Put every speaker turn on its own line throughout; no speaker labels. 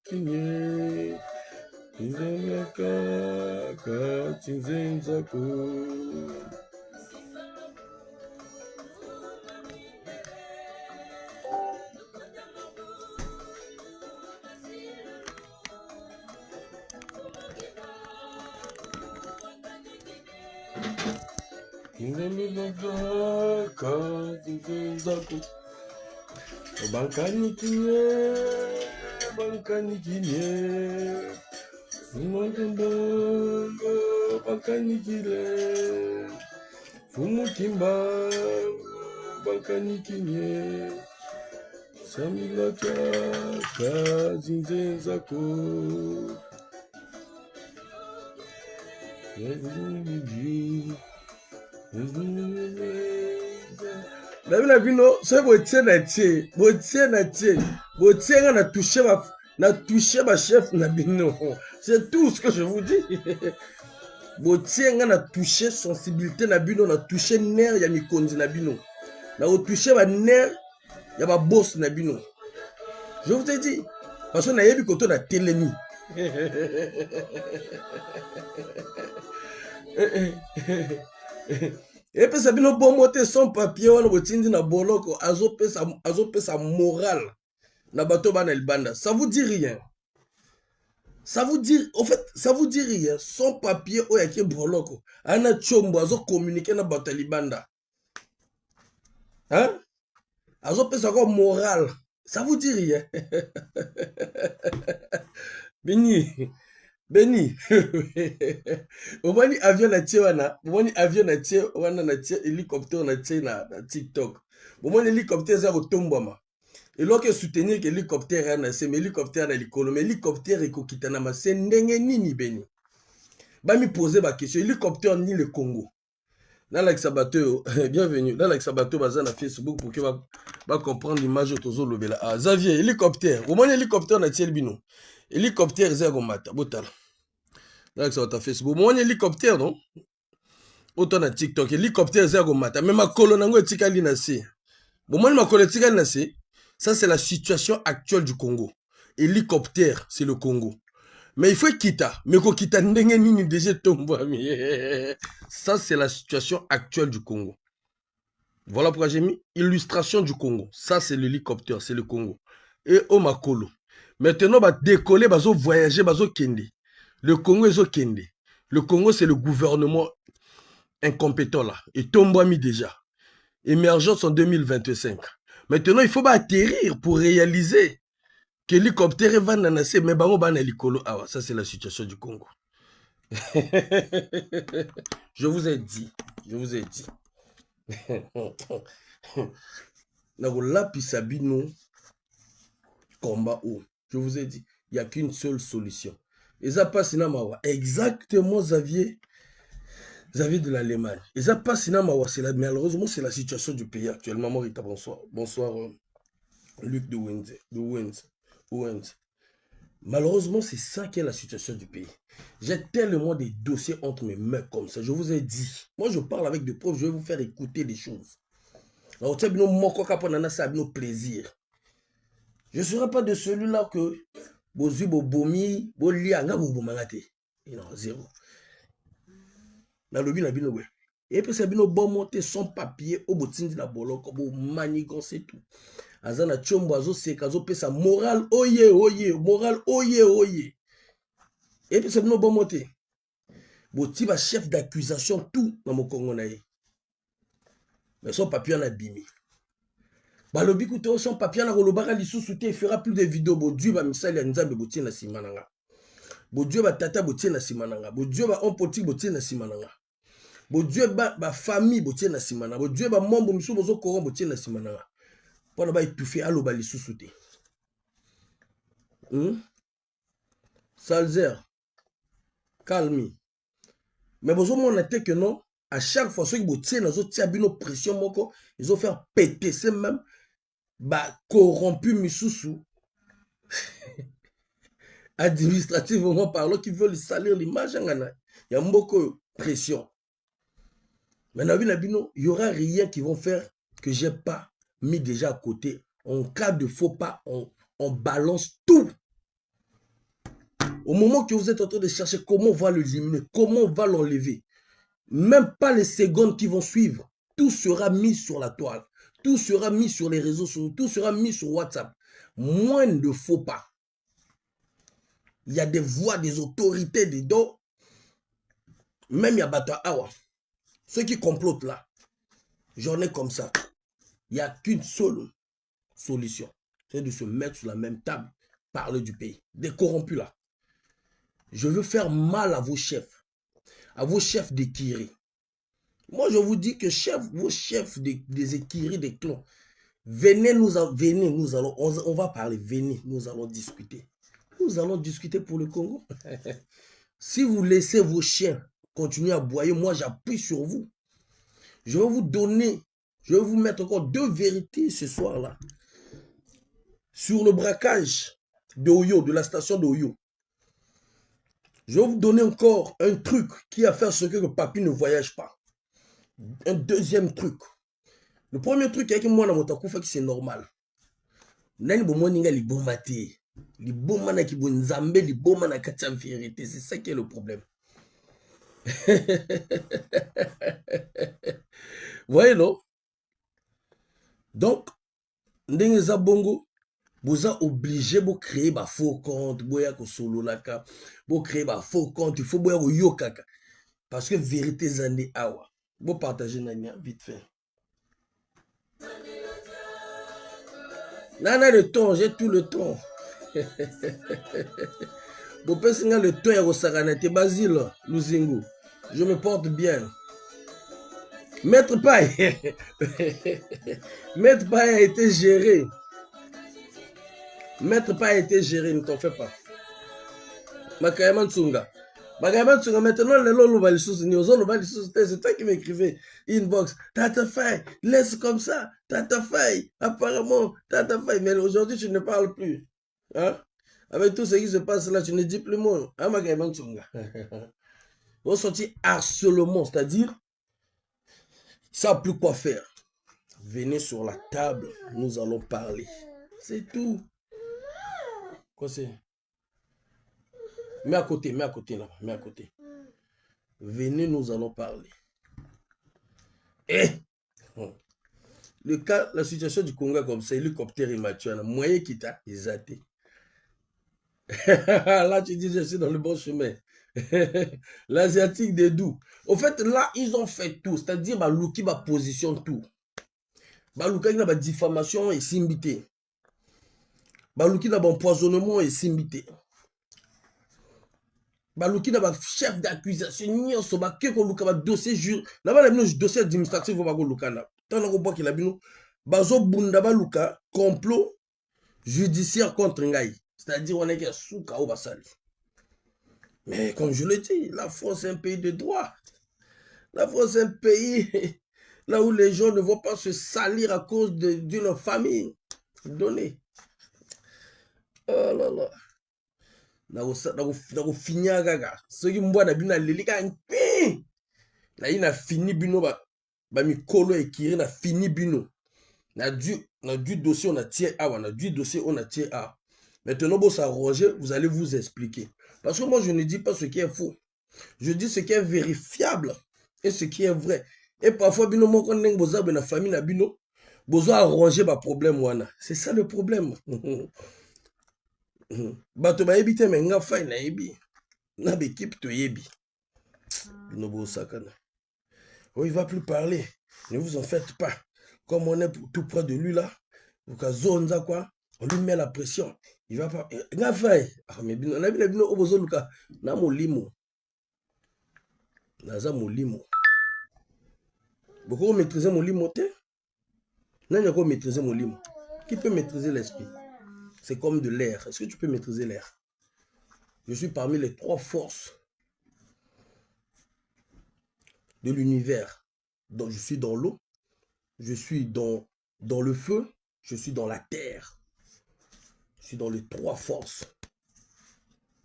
kinye Kaka Chinzenzako Bankani kinye Mwangumbanga Bankani kile Fumu kimba Bankani kinye Samila kaka Zinzenzako Nabila bino c'est botie na tie nga na toucher ma chef na bino. C'est tout ce que je vous dis. Botie nga na toucher sensibilité na bino, na toucher nerf ya mikonzi na bino. Na toucher ba nerf ya ba boss na bino. Je vous ai dit parce que na yebi koto na telemi. Et puis ça bino bon monter son papier wana botindi na boloko azopesa moral na bato bana libanda. Ça vous dit rien. Ça vous dit en fait ça vous dit rien. Son papier oyaki boloko ana chombo azo communiquer na bato libanda. Hein? Azopesa ko moral. Ça vous dit rien. Beni, omani avion na tie wana, na tie hélicoptère na tie na TikTok. Omani hélicoptère za kotombwama. Eloke soutenir que hélicoptère na se, mais hélicoptère na likolo, mais hélicoptère ekokita na ma se ndenge nini beni. Ba mi poser ba question, hélicoptère ni le Congo. Dans l'Axabato, bienvenue. Dans l'Axabato baza na Facebook pour que ba comprendre l'image tozo lobela. Ah, Xavier, hélicoptère. Omani hélicoptère na tie bino. Hélicoptère za komata, botala. Là, ça va Facebook. Mon hélicoptère, non? Autant na TikTok. Hélicoptère, c'est un matin. Mais ma colonne, etikali na se. Bon, moi, ma colonne, etikali na se. Ça, c'est la situation actuelle du Congo. Hélicoptère, c'est le Congo. Mais il faut quitter. Mais ko kita ndenge nini déjà tombe. Ça, c'est la situation actuelle du Congo. Voilà pourquoi j'ai mis illustration du Congo. Ça, c'est l'hélicoptère, c'est le Congo. Et au Makolo. Maintenant, va décoller, va voyager, va kende. Le Congo est au Kende. Le Congo, c'est le gouvernement incompétent là. Et Tombouami déjà. Émergence en 2025. Maintenant, il faut atterrir pour réaliser que l'hélicoptère va nanasser. Mais bango bana likolo. Ah, ça, c'est la situation du Congo. Je vous ai dit. Je vous ai dit. Combat où. Je vous ai dit. Il n'y a qu'une seule solution. Et ça passe exactement Xavier de l'Allemagne. Et ça passe malheureusement c'est la situation du pays actuellement. Morita, bonsoir. Bonsoir Luc de Wens. Malheureusement c'est ça qui est la situation du pays. J'ai tellement de dossiers entre mes mains comme ça. Je vous ai dit. Moi je parle avec des preuves. Je vais vous faire écouter des choses. Alors tu as nos plaisir. Je ne serai pas de celui-là que Bozu bobomi bolia nga bobomangate. Non, zéro. Na lobi na bino we. Et puis c'est bino bon monter son papier au botindi na boloko bo manigancer tout. Azana chombo azo seka azo pesa moral oye moral oye. Et puis c'est bino bon monter. Boti ba chef d'accusation tout na mokongo na ye. Mais son papier na bimi. Balobi kuto son papier na kolobaka lisusu te fera plus de vidéos bodu ba misali ya nzambe botie na simananga. Bodu ba tata botie na simananga. Bodu ba on politique botie na simananga. Bodu ba famille botie na simananga. Bodu ba membre misu bozo koron botie na simananga. Pona ba étouffer aloba lisusu te. Salzer. Calme. Mais bozo mona te que non, à chaque fois ceux qui botie na zo tia bino pression moko, ils ont faire péter c'est même ba corrompu misusu administrativement parlant qui veulent salir l'image ngana ya mboko pression. Maintenant il y aura rien qui vont faire que j'ai pas mis déjà à côté. En cas de faux pas on balance tout. Au moment que vous êtes en train de chercher comment on va l'éliminer, comment on va l'enlever, même pas les secondes qui vont suivre, tout sera mis sur la toile, tout sera mis sur les réseaux sociaux, tout sera mis sur WhatsApp. Moins de faux pas. Il y a des voix des autorités dedans. Même il y a Bata Awa. Ceux qui complotent là, j'en ai comme ça. Il n'y a qu'une seule solution. C'est de se mettre sur la même table, parler du pays. Des corrompus là. Je veux faire mal à vos chefs d'écurie. Moi, je vous dis que vos chefs des écuries, des clans, venez, on va parler, venez, nous allons discuter. Nous allons discuter pour le Congo. Si vous laissez vos chiens continuer à aboyer, moi j'appuie sur vous. Je vais vous donner, je vais vous mettre encore 2 vérités ce soir-là. Sur le braquage de Oyo, de la station de Oyo. Je vais vous donner encore un truc qui a fait ce que le papy ne voyage pas. Un deuxième truc. Le premier truc avec moi dans mon takoufa qui c'est normal. Nani bomo ninga liboma te. Liboma na ki bonzambe liboma na kati ya vérité, c'est ça qui est le problème. Vous voyez non? Donc ndenge za bongo vous êtes obligé de créer un faux compte, vous créer un faux compte, il faut que yo kaka. Parce que vérité zande awa. Vous partagez nania vite fait. Nana le temps, j'ai tout le temps. Vous pensez que le temps est au Saranete Basile, Luzingu. Je me porte bien. Maître Paye. Maître Paye a été géré. Maître Paye a été géré, ne t'en fais pas. Makayama Tsunga. Makayama Tsunga, maintenant, c'est toi qui m'écrivais inbox. Tata Faye, laisse comme ça. Tata Faye, apparemment, Tata Faye. Mais aujourd'hui, tu ne parles plus. Hein? Avec tout ce qui se passe là, tu ne dis plus mon. Hein, Makayama Tsunga. Vous sortez harcèlement, c'est-à-dire, ça n'a plus quoi faire. Venez sur la table, nous allons parler. C'est tout. Quoi c'est? Mets à côté là, mets à côté. Venez, nous allons parler. Eh! Le cas, la situation du Congo comme ça, hélicoptère immature, moyen qui t'a exaté. Là, tu dis, je suis dans le bon chemin. L'asiatique des doux. Au fait, là, ils ont fait tout. C'est-à-dire, Balouki va position tout. Balouki il a une diffamation et simbité. Balouki a un empoisonnement et simbité. Balouki a un chef d'accusation. Il a un dossier jure. Là-bas, il y a un dossier administratif. Il y a un Bazo Bunda Balouka, complot judiciaire contre Ngaï. C'est-à-dire, on est sous Kao Basali. Mais comme je le dis, la France est un pays de droit. La France est un pays là où les gens ne vont pas se salir à cause d'une famille donnée. Oh là là. Nako finya gaga. Ce qui mboa na bina lelika npi. Na ina fini bino ba mikolo ekiri na fini bino. Na du dossier on a tiré A, on a du dossier on a tiré A. Maintenant bon s'arranger, vous allez vous expliquer. Parce que moi je ne dis pas ce qui est faux. Je dis ce qui est vérifiable et ce qui est vrai. Et parfois bino mo kon neng boza na famille na bino, bozo arranger ba problème wana. C'est ça le problème. Bato ba yebi te mais nga fay na yebi. Na l'équipe to yebi. Bino bo sakana. Oh, il va plus parler. Ne vous en faites pas. Comme on est tout près de lui là, quoi, on lui met la pression. Il va pas. Nga fay. Ah mais bino na bino obozo luka na molimo. Naza molimo. Beaucoup maîtriser mon limo. N'a maîtriser mon limo. Qui peut maîtriser l'esprit? C'est comme de l'air. Est-ce que tu peux maîtriser l'air? Je suis parmi les 3 forces de l'univers. Donc, je suis dans l'eau, je suis dans le feu, je suis dans la terre. Je suis dans les 3 forces.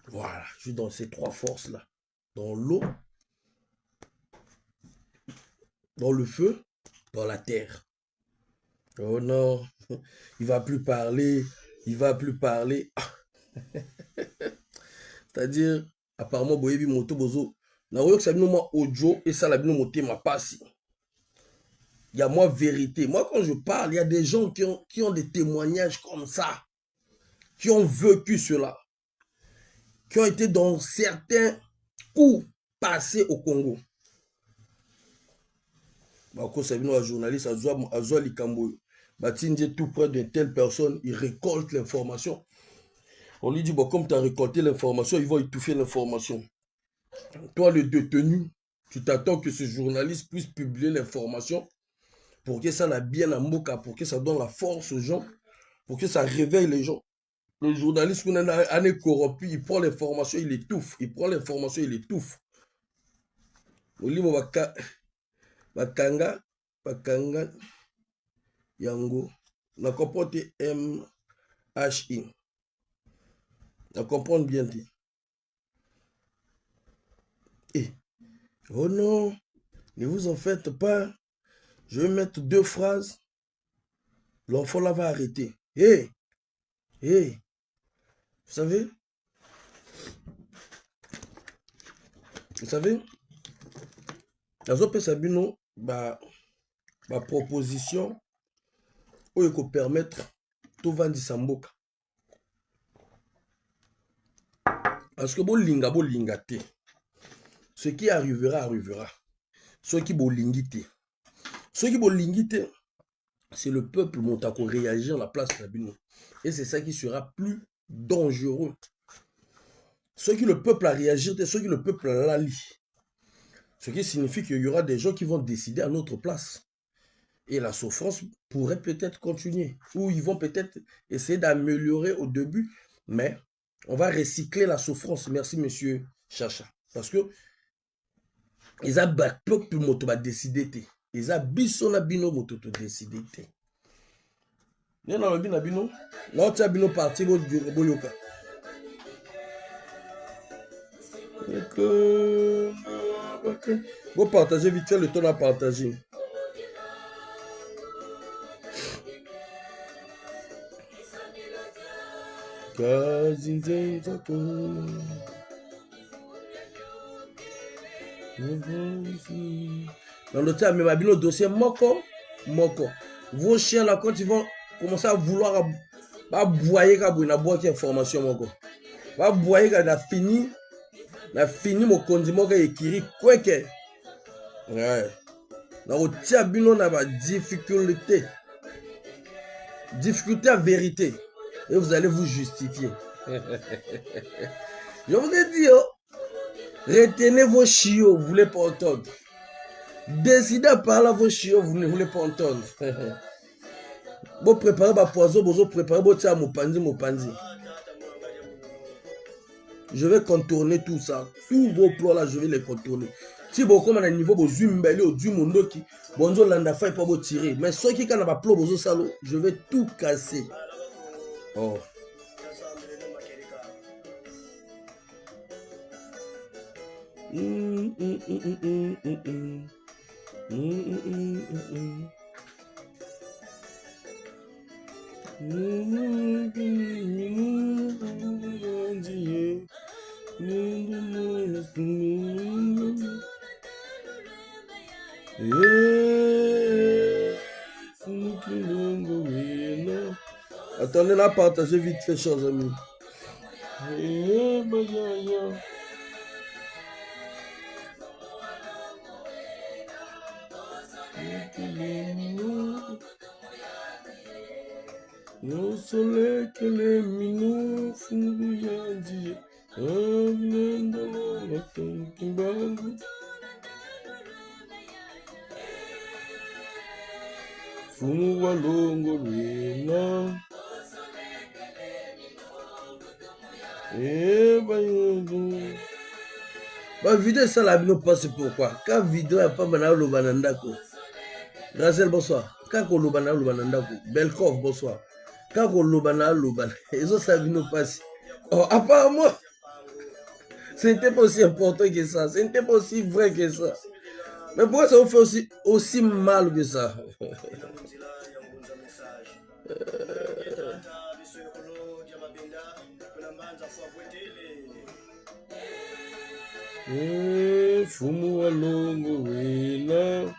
Voilà, je suis dans ces 3 forces-là. Dans l'eau, dans le feu, dans la terre. Oh non, il va plus parler, il va plus parler. c'est-à-dire apparemment boyebi moto bozo na oyo ça bino moi audio et ça la bino moté ma passe. Il y a moi vérité. Moi quand je parle, il y a des gens qui ont des témoignages comme ça, qui ont vécu cela, qui ont été dans certains coups passés au Congo. Quand c'est un journaliste, à Zoa Likambo, tout près d'une telle personne, il récolte l'information. On lui dit, bon, comme tu as récolté l'information, ils vont étouffer l'information. Toi, le détenu, tu t'attends que ce journaliste puisse publier l'information pour que ça la bien à Moka, pour que ça donne la force aux gens, pour que ça réveille les gens. Le journaliste, qu'on a un corrompu, il prend l'information, il étouffe. Il prend l'information, il étouffe. Au livre, Bakanga, Yango, na comprendre MHI. Na comprendre bien. Et, oh non, ne vous en faites pas. Je vais mettre 2 phrases. L'enfant là va arrêter. Hé, hé, vous savez, Nazo Sabino, ma proposition, où il peut permettre tout vendre Samboka. Parce que bolinga te. Ce qui arrivera, arrivera. Ce qui bolingite. Ce qui bolingite, c'est le peuple montako réagir à la place de Sabino. Et c'est ça qui sera plus dangereux. Ce qui le peuple a réagi, c'est ce qui le peuple a lit. Ce qui signifie qu'il y aura des gens qui vont décider à notre place. Et la souffrance pourrait peut-être continuer. Ou ils vont peut-être essayer d'améliorer au début. Mais on va recycler la souffrance. Merci, monsieur Chacha. Parce que ils ont peuple moto va décider. Ils ont bisona bino moto to décider. N'est pas le bino. Là, tu as bino parti boyoka. Vous partagez vite fait le temps à partager. Dans le temps, mais le dossier moko. Vos chiens là, quand ils vont commencer à vouloir aboyer quand ils boîte information moko. Va aboyer quand na fini mon condiment qui écrit quoi que. Ouais. Dans le temps, bino na ba difficulté à vérité. Et vous allez vous justifier. Je vous ai dit, oh, retenez vos chiots, vous ne voulez pas entendre. Décidez à parler à vos chiots, vous ne voulez pas entendre. Vous préparez vos poison, vous préparez vos tia mopanzi. Je vais contourner tout ça. Tous vos plans là, je vais les contourner. Si vous comme à un niveau, vous zumbeli au du monde qui, bonjour l'andafa et pas vous tirer. Mais ceux qui ont un plomb, vous salo, je vais tout casser. Oh. Attendez là, partagez vite fait, chers amis. No soleil que les minous font dire. Fumu walongo lwena. Bah vidéo ça la bino passe pourquoi? Quand vidéo a pas banal le banandako. Rachel bonsoir. Quand on le banal le banandako. Belkov bonsoir. Quand on le banal le banal. Ils ont ça bino passe. Oh apparemment. C'était pas aussi important que ça. C'était pas aussi vrai que ça. Mais pourquoi ça vous fait aussi mal que ça? Fumu alongo wena.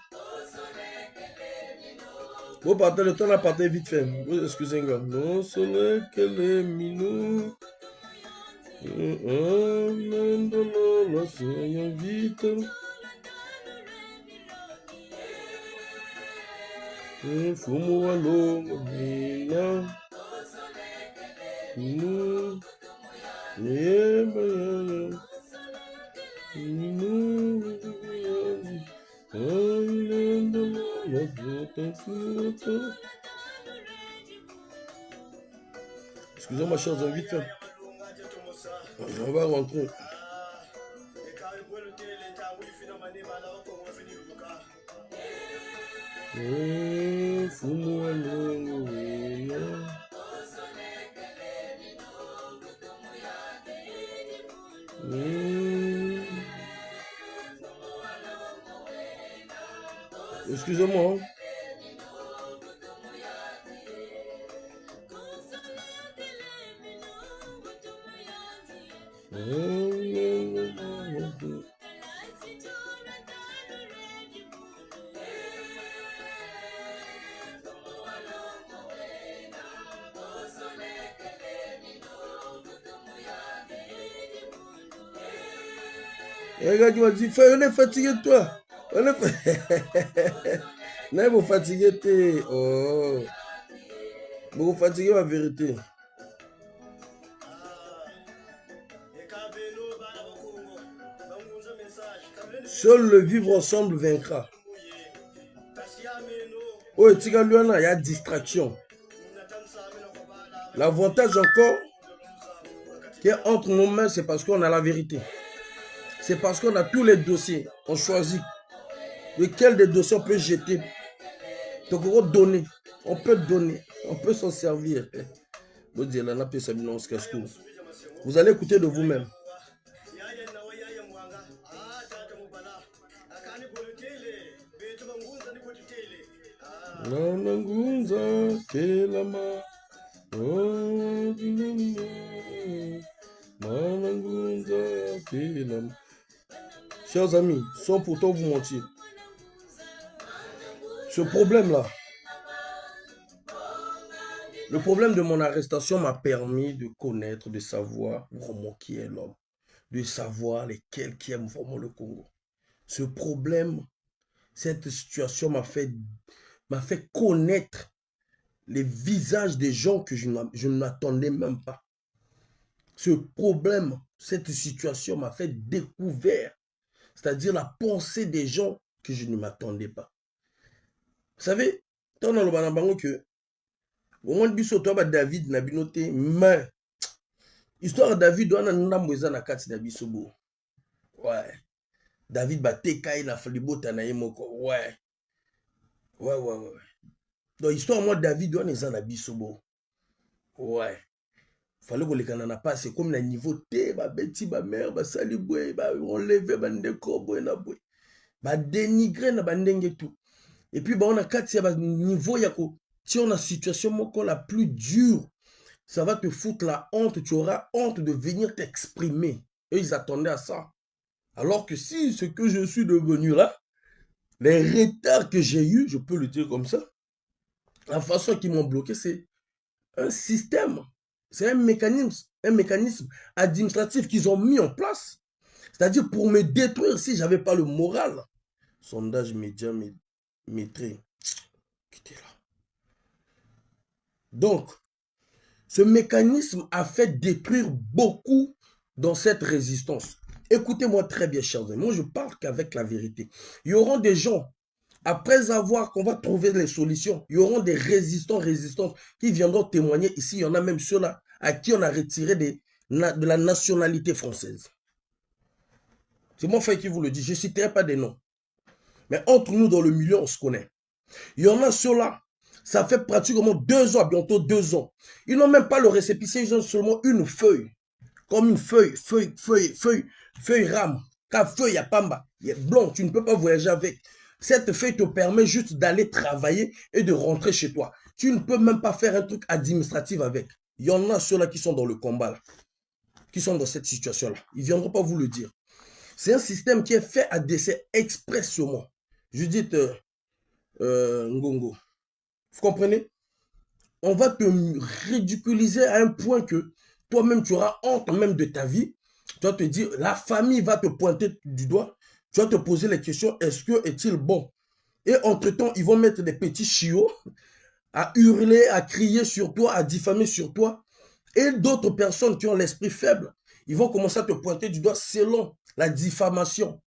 Bon, partez le temps à partir vite fait. Excusez-moi. Non, soleil que les minous. La soleil vite. Fumu alongo wena. Excusez-moi, chers invités. On va rentrer. Excusez-moi. Et regarde, tu m'as dit, on est fatigué de toi. On est non, vous fatiguez, oh. Vous fatiguez la vérité. Seul le vivre ensemble vaincra. Oh, il y a distraction. L'avantage encore qui est entre nos mains, c'est parce qu'on a la vérité. C'est parce qu'on a tous les dossiers. On choisit lequel des dossiers on peut jeter. Donc on peut donner. On peut donner. On peut s'en servir. Vous allez écouter de vous-même. Chers amis, sans pourtant vous mentir, ce problème-là, le problème de mon arrestation m'a permis de connaître, de savoir vraiment qui est l'homme, de savoir lesquels qui aiment vraiment le Congo. Ce problème, cette situation m'a fait connaître les visages des gens que je ne m'attendais même pas. Ce problème, cette situation m'a fait découvrir, c'est-à-dire la pensée des gens que je ne m'attendais pas. Vous savez, dans le banabango que au moins biso toi David na binoté mais histoire David wana ndamboza na kati na biso bo. Ouais. David batekai na falibota na yemoko. Ouais. Ouais. Donc histoire moi David wana eza na biso bo. Ouais. Fallait que les canana passe comme na niveau T ba beti ba mère ba sali boy ba enlever ba ndeko boy na boy. Ba dénigrer na ba ndenge tout. Et puis, on a 4 niveaux, si on a une situation la plus dure, ça va te foutre la honte, tu auras honte de venir t'exprimer. Eux, ils attendaient à ça. Alors que si ce que je suis devenu là, les retards que j'ai eu, je peux le dire comme ça, la façon qu'ils m'ont bloqué, c'est un système, c'est un mécanisme administratif qu'ils ont mis en place. C'est-à-dire pour me détruire si je n'avais pas le moral. Sondage média maîtrise. Quittez là. Donc, ce mécanisme a fait détruire beaucoup dans cette résistance. Écoutez-moi très bien, chers amis. Moi, je parle qu'avec la vérité. Il y aura des gens, après avoir qu'on va trouver les solutions, il y aura des résistants qui viendront témoigner ici. Il y en a même ceux-là à qui on a retiré de la nationalité française. C'est mon frère qui vous le dit. Je ne citerai pas des noms. Mais entre nous, dans le milieu, on se connaît. Il y en a ceux-là, ça fait pratiquement 2 ans, bientôt 2 ans. Ils n'ont même pas le récépissé, ils ont seulement une feuille. Comme une feuille rame. Car feuille à pamba, il est blanc, tu ne peux pas voyager avec. Cette feuille te permet juste d'aller travailler et de rentrer chez toi. Tu ne peux même pas faire un truc administratif avec. Il y en a ceux-là qui sont dans le combat, là, qui sont dans cette situation-là. Ils ne viendront pas vous le dire. C'est un système qui est fait à décès expressément. Judith Ngongo, vous comprenez? On va te ridiculiser à un point que toi-même, tu auras honte même de ta vie. Tu vas te dire, la famille va te pointer du doigt. Tu vas te poser les questions, est-il bon? Et entre-temps, ils vont mettre des petits chiots à hurler, à crier sur toi, à diffamer sur toi. Et d'autres personnes qui ont l'esprit faible, ils vont commencer à te pointer du doigt selon la diffamation.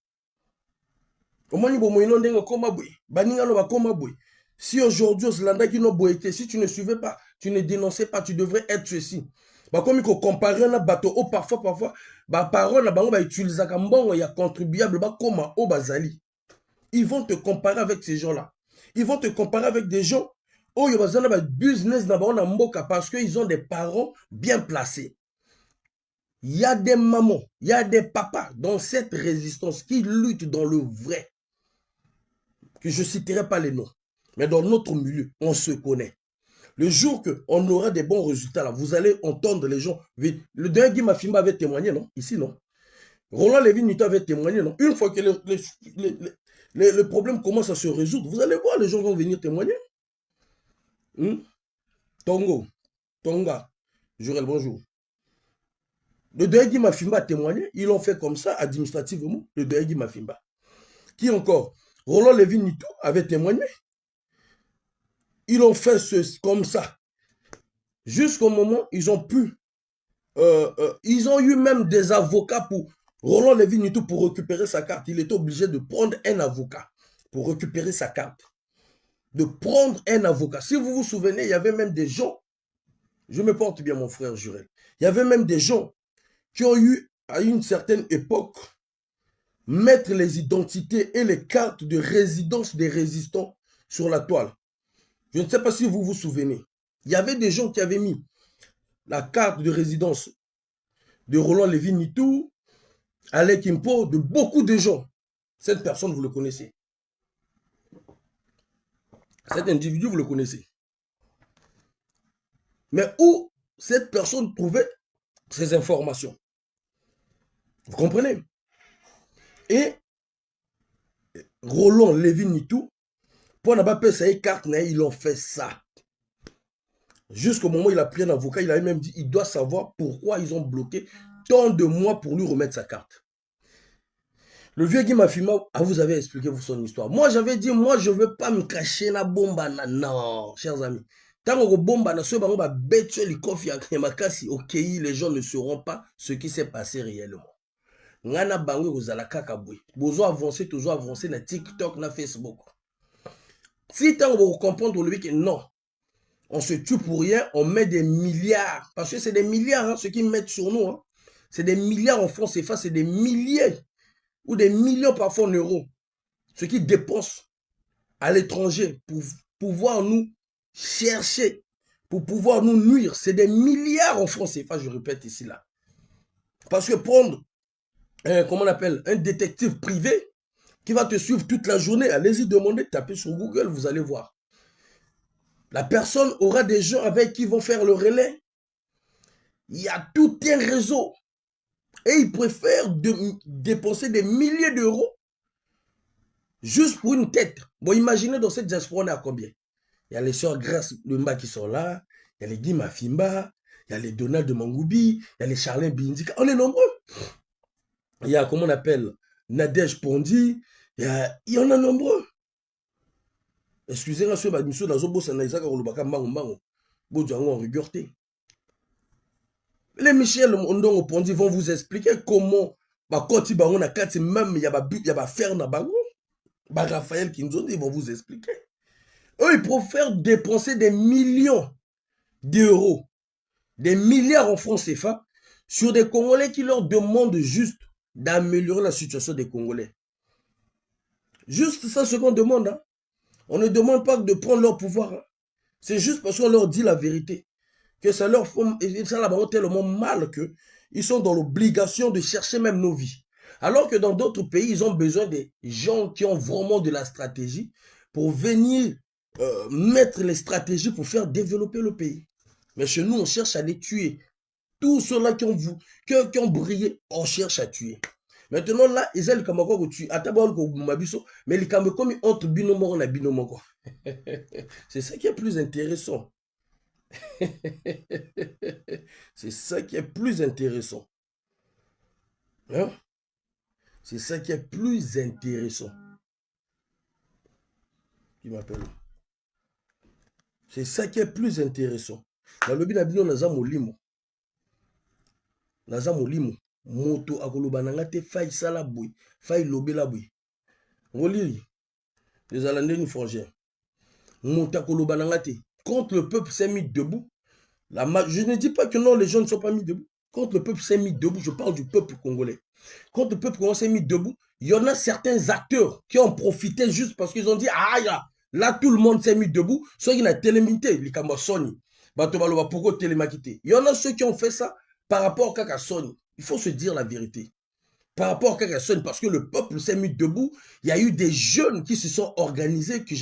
Si aujourd'hui, si tu ne suivais pas, tu ne dénonçais pas, tu devrais être ceci. Comme il faut comparer un bateau, parfois, parole, utiliser comme bon, il y a contribuable, comme au bazali. Ils vont te comparer avec ces gens-là. Ils vont te comparer avec des gens où ils ont un business parce qu'ils ont des parents bien placés. Il y a des mamans, il y a des papas dans cette résistance qui luttent dans le vrai. Que je ne citerai pas les noms. Mais dans notre milieu, on se connaît. Le jour qu'on aura des bons résultats, là, vous allez entendre les gens. Le dernier Guy Mafimba avait témoigné, non? Ici, non? Roland Lévy-Nito avait témoigné, non? Une fois que le problème commence à se résoudre, vous allez voir, les gens vont venir témoigner. Tonga, Jurel, bonjour. Le dernier Guy Mafimba a témoigné, ils l'ont fait comme ça, administrativement, le dernier Guy Mafimba. Qui encore? Roland Lévy-Nito avait témoigné. Ils l'ont fait comme ça. Jusqu'au moment où ils ont pu. Ils ont eu même des avocats pour Roland Lévy-Nito pour récupérer sa carte. Il était obligé de prendre un avocat pour récupérer sa carte. De prendre un avocat. Si vous vous souvenez, il y avait même des gens. Je me porte bien, mon frère Jurel. Il y avait même des gens qui ont eu, à une certaine époque, mettre les identités et les cartes de résidence des résistants sur la toile. Je ne sais pas si vous vous souvenez. Il y avait des gens qui avaient mis la carte de résidence de Roland Lévy-Nito, Alec Impo, de beaucoup de gens. Cette personne, vous le connaissez. Cet individu, vous le connaissez. Mais où cette personne trouvait ces informations? Vous comprenez? Et Roland Lévy-Nito, pour n'a pas payé sa carte, ils ont fait ça. Jusqu'au moment où il a pris un avocat, il avait même dit il doit savoir pourquoi ils ont bloqué tant de mois pour lui remettre sa carte. Le vieux Guy Mafimba, vous avez expliqué son histoire. Moi, j'avais dit, moi, je ne veux pas me cacher na bomba. Non, chers amis. Tant que bomba na soba ba betcho li kofi makasi OK, les gens ne sauront pas ce qui s'est passé réellement. Ngana bangwe kozala kaka boy. Bozo avancer, toujours avancer na TikTok, na Facebook. Si tant vous comprendre le que non, on se tue pour rien, on met des milliards. Parce que c'est des milliards, hein, ceux qui mettent sur nous. Hein. C'est des milliards en francs CFA, c'est des milliers ou des millions parfois en euros. Ceux qui dépensent à l'étranger pour pouvoir nous chercher, pour pouvoir nous nuire. C'est des milliards en francs CFA, je répète ici là. Parce que prendre, comment on appelle, un détective privé qui va te suivre toute la journée, allez-y demander, tapez sur Google, vous allez voir. La personne aura des gens avec qui ils vont faire le relais. Il y a tout un réseau. Et ils préfèrent dépenser des milliers d'euros juste pour une tête. Bon, imaginez dans cette diaspora, on est à combien? Il y a les sœurs Grace Lumba qui sont là, il y a les Guy Mafimba, il y a les Donald de Mangoubi, il y a les Charlin Bindika, on est nombreux. Il y a, comment on appelle, Nadège Pondi, il y en a nombreux. Excusez-moi, monsieur Nazobo, Naizaka, Olubaka, Mango, Bodjango, en rigorté. Les Michel Ondongo Pondi vont vous expliquer comment, quand ils vont même, il y a faire na bango. Raphaël Kinzondi, ils vont vous expliquer. Eux, ils préfèrent dépenser des millions d'euros, des milliards en francs CFA, sur des Congolais qui leur demandent juste d'améliorer la situation des Congolais. Juste ça, ce qu'on demande. Hein. On ne demande pas de prendre leur pouvoir. Hein. C'est juste parce qu'on leur dit la vérité. Que ça leur fait tellement mal qu'ils sont dans l'obligation de chercher même nos vies. Alors que dans d'autres pays, ils ont besoin des gens qui ont vraiment de la stratégie pour venir mettre les stratégies pour faire développer le pays. Mais chez nous, on cherche à les tuer. Tous ceux-là qui ont brillé, on cherche à tuer. Maintenant là, ils ont le Kamako que tu attends ko mabiso, mais les Kamako comme entre binomoko na binomoko. C'est ça qui est plus intéressant. C'est ça qui est plus intéressant. Hein? C'est ça qui est plus intéressant. Qui m'appelle? C'est ça qui est plus intéressant. Dans le binabino naza molimo. Naza molimo. Moto akoloba nanga te fai sala boy, fai lobela boy. Ngolili. Les Alandais frangins. Moto akoloba nanga te. Quand le peuple s'est mis debout, je ne dis pas que non, les gens ne sont pas mis debout. Quand le peuple s'est mis debout, je parle du peuple congolais. Quand le peuple congolais s'est mis debout, il y en a certains acteurs qui ont profité juste parce qu'ils ont dit, ah là, tout le monde s'est mis debout. Ceux qui n'ont télémité, les Kambasoni, pourquoi télémakité. Il y en a ceux qui ont fait ça par rapport à Kakasoni. Il faut se dire la vérité. Par rapport à Kakasoni, parce que le peuple s'est mis debout, il y a eu des jeunes qui se sont organisés, que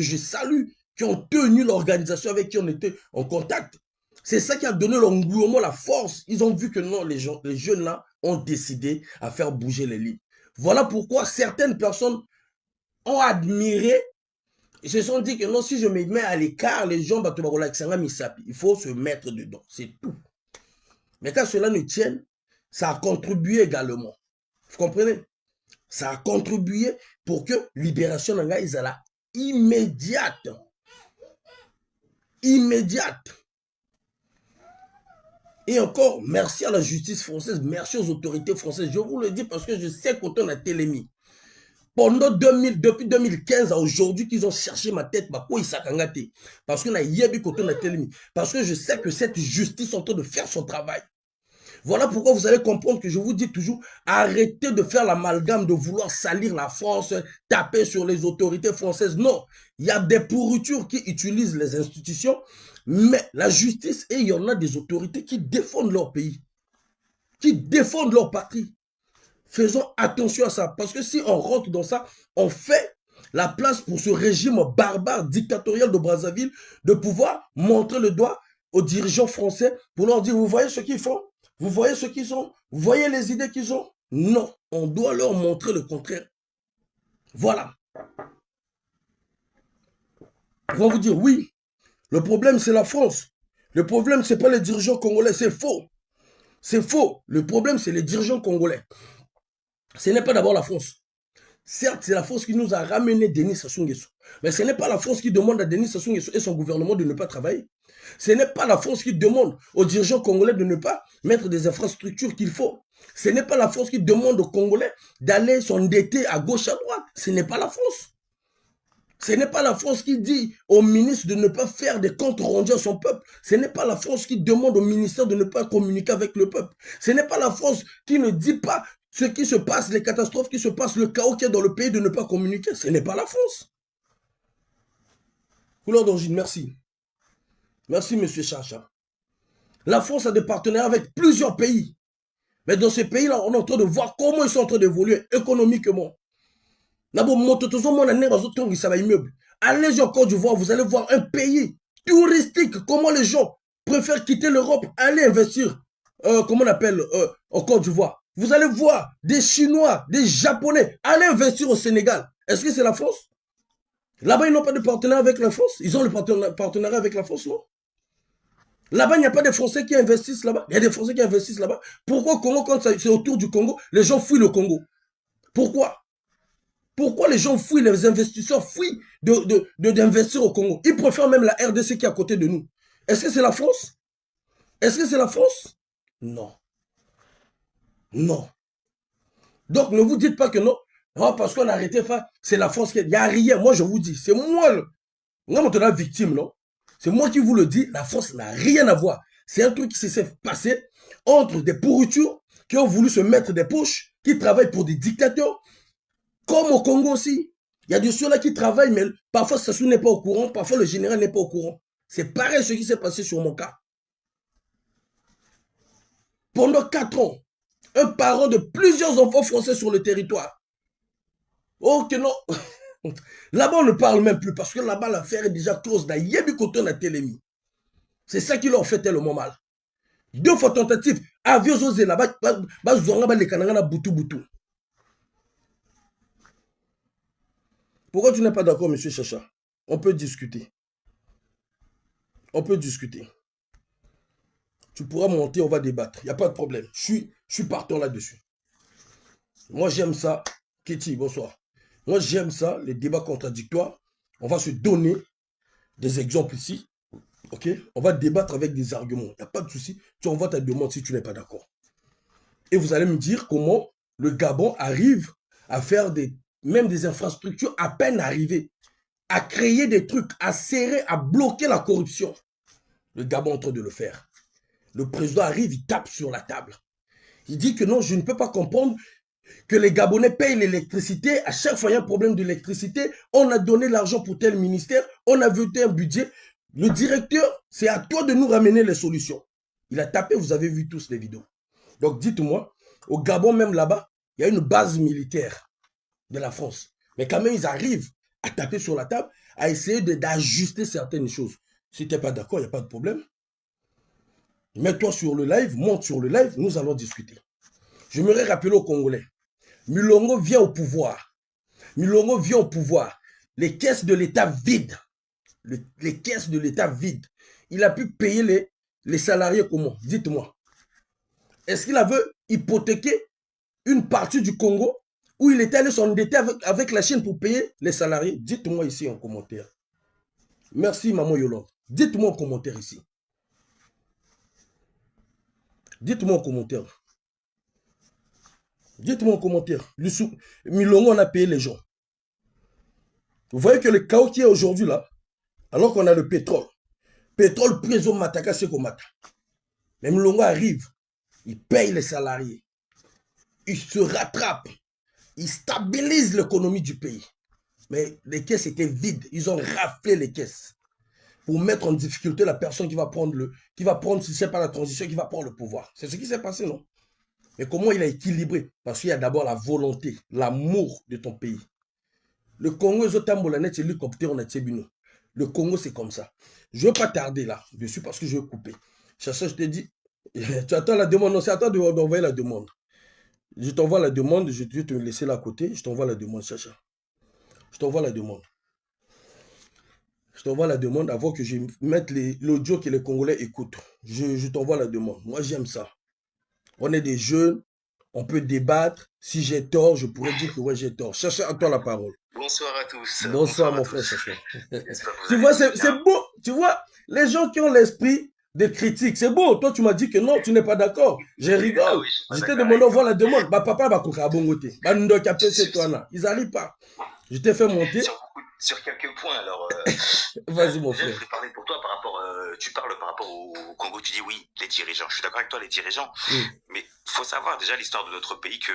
je salue, qui ont tenu l'organisation, avec qui on était en contact. C'est ça qui a donné l'engouement, la force. Ils ont vu que non, les jeunes là ont décidé à faire bouger les lignes. Voilà pourquoi certaines personnes ont admiré et se sont dit que non, si je me mets à l'écart, les gens, il faut se mettre dedans. C'est tout. Mais quand cela ne tienne, ça a contribué également. Vous comprenez? Ça a contribué pour que libération d'Anga Isala immédiate. Immédiate. Et encore, merci à la justice française, merci aux autorités françaises. Je vous le dis parce que je sais quand on a télémis. Depuis 2015 à aujourd'hui, qu'ils ont cherché ma tête, parce qu'on a yebi quand on a télémis. Parce que je sais que cette justice est en train de faire son travail. Voilà pourquoi vous allez comprendre que je vous dis toujours, arrêtez de faire l'amalgame, de vouloir salir la France, taper sur les autorités françaises. Non, il y a des pourritures qui utilisent les institutions, mais la justice, et il y en a des autorités qui défendent leur pays, qui défendent leur patrie. Faisons attention à ça, parce que si on rentre dans ça, on fait la place pour ce régime barbare, dictatorial de Brazzaville, de pouvoir montrer le doigt aux dirigeants français pour leur dire, vous voyez ce qu'ils font? Vous voyez ce qu'ils ont? Vous voyez les idées qu'ils ont? Non, on doit leur montrer le contraire. Voilà. Ils vont vous dire, oui, le problème c'est la France. Le problème c'est pas les dirigeants congolais, c'est faux. C'est faux. Le problème c'est les dirigeants congolais. Ce n'est pas d'abord la France. Certes, c'est la France qui nous a ramené Denis Sassou Nguesso. Mais ce n'est pas la France qui demande à Denis Sassou Nguesso et son gouvernement de ne pas travailler. Ce n'est pas la France qui demande aux dirigeants congolais de ne pas mettre des infrastructures qu'il faut. Ce n'est pas la France qui demande aux Congolais d'aller s'endetter à gauche, à droite. Ce n'est pas la France. Ce n'est pas la France qui dit au ministre de ne pas faire des comptes rendus à son peuple. Ce n'est pas la France qui demande au ministère de ne pas communiquer avec le peuple. Ce n'est pas la France qui ne dit pas ce qui se passe, les catastrophes qui se passent, le chaos qui est dans le pays, de ne pas communiquer. Ce n'est pas la France. Couleur d'origine, merci. Merci, M. Chacha. La France a des partenaires avec plusieurs pays. Mais dans ces pays-là, on est en train de voir comment ils sont en train d'évoluer économiquement. Allez-y en Côte d'Ivoire, vous allez voir un pays touristique. Comment les gens préfèrent quitter l'Europe, aller investir, comment on appelle, en Côte d'Ivoire. Vous allez voir des Chinois, des Japonais, aller investir au Sénégal. Est-ce que c'est la France? Là-bas, ils n'ont pas de partenaire avec la France. Ils ont le partenariat avec la France, non? Là-bas, il n'y a pas de Français qui investissent là-bas. Il y a des Français qui investissent là-bas. Pourquoi au Congo, quand c'est autour du Congo, les gens fuient le Congo? Pourquoi? Pourquoi les gens fuient, les investisseurs fuient d'investir au Congo? Ils préfèrent même la RDC qui est à côté de nous. Est-ce que c'est la France? Est-ce que c'est la France? Non. Non. Donc, ne vous dites pas que non. Non, parce qu'on a arrêté, c'est la France qui est... Il n'y a rien. Moi, je vous dis, c'est moi, la victime, non? C'est moi qui vous le dis, la France n'a rien à voir. C'est un truc qui s'est passé entre des pourritures qui ont voulu se mettre des poches, qui travaillent pour des dictateurs, comme au Congo aussi. Il y a de ceux-là qui travaillent, mais parfois Sassou n'est pas au courant, parfois le général n'est pas au courant. C'est pareil ce qui s'est passé sur mon cas. Pendant 4 ans, un parent de plusieurs enfants français sur le territoire. Oh que non. Là-bas, on ne parle même plus parce que là-bas, l'affaire est déjà close. C'est ça qui leur fait tellement mal. 2 fois tentative. Avion osé là-bas, les Kananga boutou boutou. Pourquoi tu n'es pas d'accord, monsieur Chacha? On peut discuter. On peut discuter. Tu pourras monter, on va débattre. Il n'y a pas de problème. Je suis partant là-dessus. Moi, j'aime ça. Ketty, bonsoir. Moi, j'aime ça, les débats contradictoires. On va se donner des exemples ici. OK? On va débattre avec des arguments. Il n'y a pas de souci. Tu envoies ta demande si tu n'es pas d'accord. Et vous allez me dire comment le Gabon arrive à faire même des infrastructures à peine arrivées, à créer des trucs, à serrer, à bloquer la corruption. Le Gabon est en train de le faire. Le président arrive, il tape sur la table. Il dit que non, je ne peux pas comprendre que les Gabonais payent l'électricité. À chaque fois, il y a un problème d'électricité. On a donné l'argent pour tel ministère. On a voté un budget. Le directeur, c'est à toi de nous ramener les solutions. Il a tapé, vous avez vu tous les vidéos. Donc, dites-moi, au Gabon, même là-bas, il y a une base militaire de la France. Mais quand même, ils arrivent à taper sur la table, à essayer d'ajuster certaines choses. Si tu n'es pas d'accord, il n'y a pas de problème. Mets-toi sur le live, monte sur le live, nous allons discuter. Je me rappeler aux Congolais. Mulongo vient au pouvoir. Mulongo vient au pouvoir. Les caisses de l'État vides. Les caisses de l'État vides. Il a pu payer les salariés comment? Dites-moi. Est-ce qu'il avait hypothéqué une partie du Congo où il était allé s'endetter avec la Chine pour payer les salariés? Dites-moi ici en commentaire. Merci, maman Yolande. Dites-moi en commentaire ici. Dites-moi en commentaire. Dites-moi en commentaire. Milongo, on a payé les gens. Vous voyez que le chaos qui est aujourd'hui là, alors qu'on a le pétrole. Pétrole pris au Mataka, c'est comme Mata. Mais Milongo arrive, il paye les salariés. Il se rattrape. Il stabilise l'économie du pays. Mais les caisses étaient vides. Ils ont raflé les caisses pour mettre en difficulté la personne qui va prendre, si ce n'est pas la transition, qui va prendre le pouvoir. C'est ce qui s'est passé, non? Mais comment il a équilibré? Parce qu'il y a d'abord la volonté, l'amour de ton pays. Le Congo, c'est l'hélicoptère, on a Tchébino. Le Congo, c'est comme ça. Je ne veux pas tarder là, dessus, parce que je vais couper. Chacha, je t'ai dit, tu attends la demande, non, c'est à toi d'envoyer la demande. Je t'envoie la demande, je vais te laisser là à côté, je t'envoie la demande, Chacha. Je t'envoie la demande. Je t'envoie la demande avant que je mette l'audio que les Congolais écoutent. Je t'envoie la demande. Moi, j'aime ça. On est des jeunes, on peut débattre. Si j'ai tort, je pourrais dire que ouais, j'ai tort. Cherchez à toi la parole.
Bonsoir à tous.
Bonsoir mon frère Chacha. Tu vois, c'est beau. Tu vois, les gens qui ont l'esprit de critique, c'est beau. Toi, tu m'as dit que non, tu n'es pas d'accord. Je rigole. Ah oui, je t'ai demandé, on voit la demande. Bah, papa, bah, ils n'arrivent pas. Je t'ai fait monter.
Sur quelques points, alors.
Vas-y, mon frère.
Je voulais parler pour toi par rapport. Tu parles par rapport au Congo, tu dis oui, les dirigeants. Je suis d'accord avec toi, les dirigeants. Mais il faut savoir déjà l'histoire de notre pays que,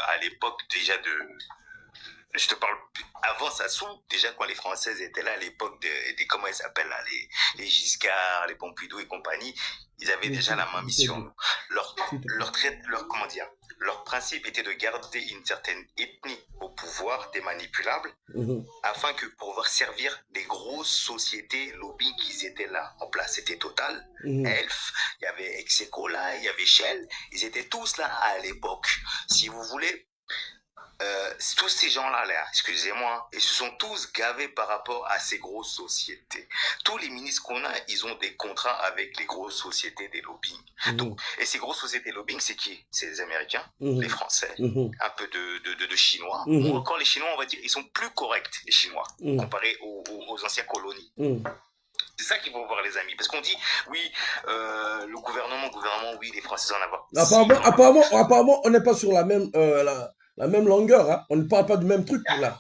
à l'époque déjà de. Je te parle avant Sassou, déjà quand les Françaises étaient là à l'époque des comment ils s'appellent là, les Giscard, les Pompidou et compagnie, ils avaient déjà la main mise sur nous. Comment dire, leur principe était de garder une certaine ethnie au pouvoir, des manipulables, afin que pour pouvoir servir des grosses sociétés lobby qui étaient là en place. C'était Total, Elf, il y avait Execola, il y avait Shell, ils étaient tous là à l'époque. Si vous voulez, tous ces gens-là, excusez-moi, ils se sont tous gavés par rapport à ces grosses sociétés. Tous les ministres qu'on a, ils ont des contrats avec les grosses sociétés des lobbying. Donc, et ces grosses sociétés lobbying, c'est qui? C'est les Américains, les Français, un peu de Chinois. Ou encore les Chinois, on va dire, ils sont plus corrects, les Chinois, comparés aux anciennes colonies. C'est ça qu'il faut voir, les amis. Parce qu'on dit, oui, le gouvernement, oui, les Français en avoir.
Apparemment, on n'est pas sur la même... la même longueur, hein? On ne parle pas du même truc là.